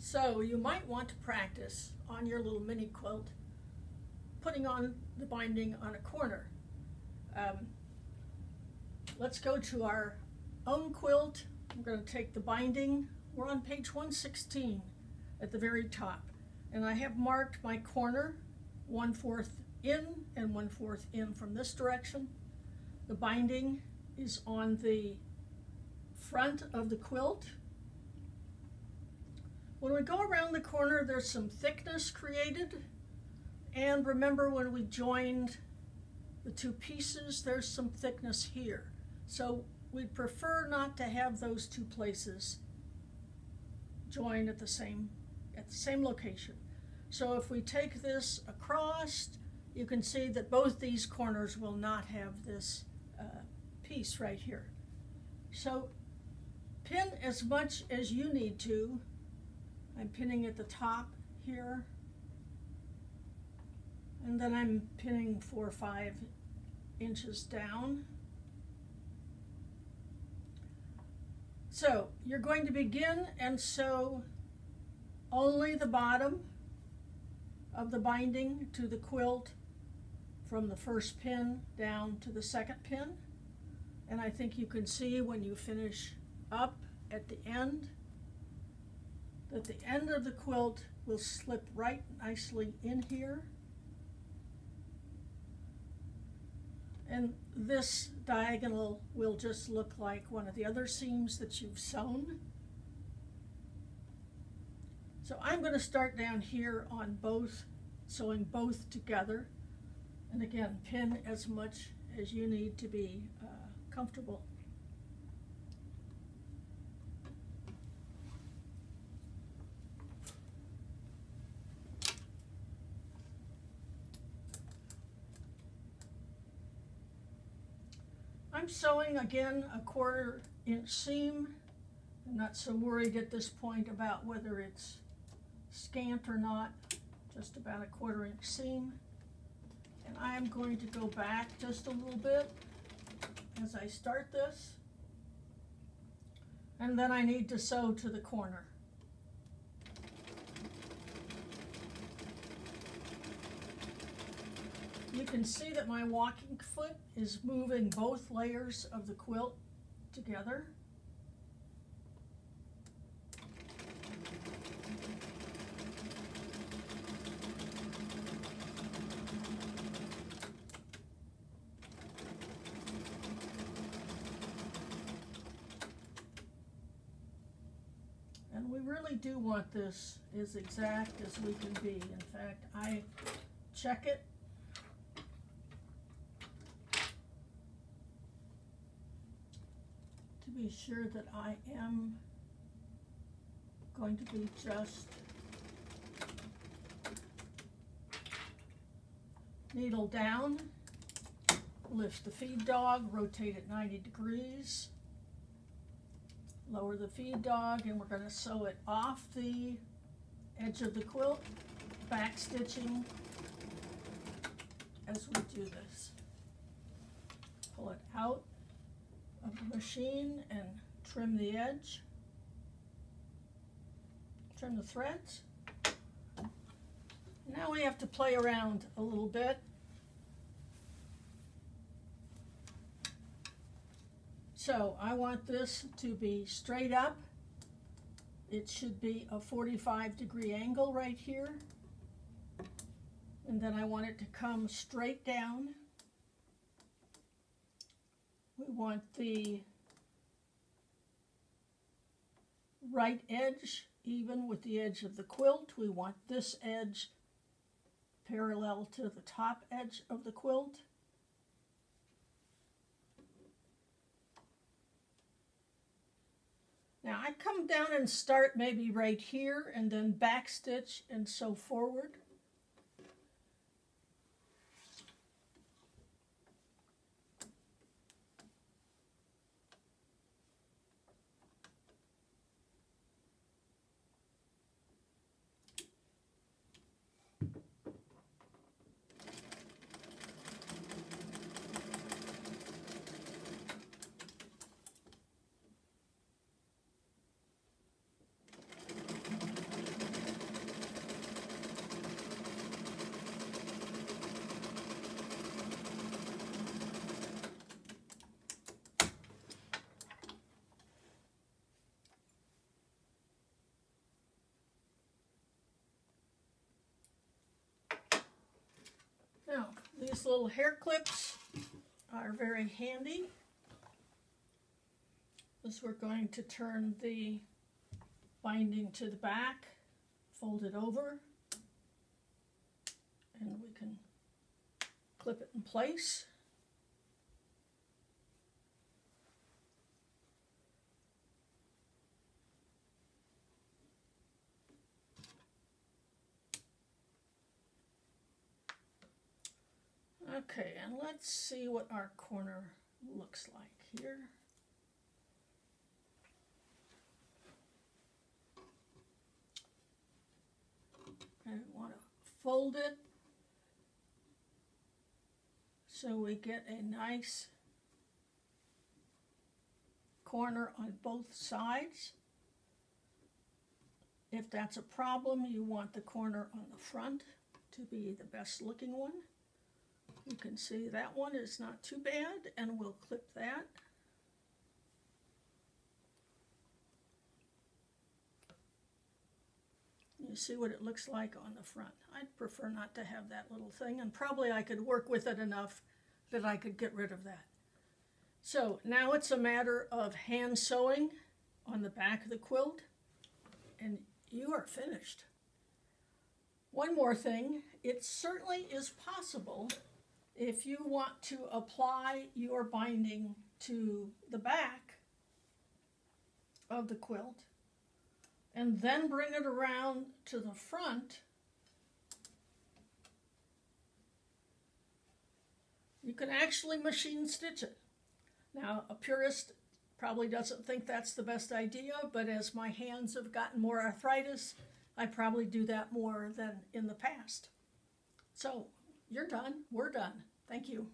So you might want to practice on your little mini quilt putting on the binding on a corner. Let's go to our own quilt. I'm going to take the binding. We're on page 116 at the very top, and I have marked my corner 1/4 in and 1/4 in from this direction. The binding is on the front of the quilt. When we go around the corner, there's some thickness created, and remember when we joined the two pieces, there's some thickness here. So we'd prefer not to have those two places join at the same location. So if we take this across, you can see that both these corners will not have this piece right here. So pin as much as you need to. I'm pinning at the top here, and then I'm pinning 4 or 5 inches down. So you're going to begin and sew only the bottom of the binding to the quilt from the first pin down to the second pin. And I think you can see when you finish up at the end that the end of the quilt will slip right nicely in here. And this diagonal will just look like one of the other seams that you've sewn. So I'm going to start down here on both, sewing both together. And again, pin as much as you need to be comfortable. I'm sewing again a 1/4 inch seam. I'm not so worried at this point about whether it's scant or not, just about a 1/4 inch seam. And I am going to go back just a little bit as I start this. And then I need to sew to the corner. You can see that my walking foot is moving both layers of the quilt together. And we really do want this as exact as we can be. In fact, I check it to be sure that I am going to be just needle down, lift the feed dog, rotate it 90 degrees, lower the feed dog, and we're going to sew it off the edge of the quilt, back stitching as we do this. Pull it out of the machine and trim the edge, trim the threads. Now we have to play around a little bit. So I want this to be straight up. It should be a 45-degree angle right here. And then I want it to come straight down. We want the right edge even with the edge of the quilt. We want this edge parallel to the top edge of the quilt. Now I come down and start maybe right here and then back stitch and sew forward. These little hair clips are very handy, as we're going to turn the binding to the back, fold it over, and we can clip it in place. Okay, and let's see what our corner looks like here. I want to fold it so we get a nice corner on both sides. If that's a problem, you want the corner on the front to be the best looking one. You can see that one is not too bad, and we'll clip that. You see what it looks like on the front. I'd prefer not to have that little thing, and probably I could work with it enough that I could get rid of that. So now it's a matter of hand sewing on the back of the quilt, and you are finished. One more thing, it certainly is possible, if you want to apply your binding to the back of the quilt and then bring it around to the front, you can actually machine stitch it. Now, a purist probably doesn't think that's the best idea, but as my hands have gotten more arthritis, I probably do that more than in the past. So, you're done. We're done. Thank you.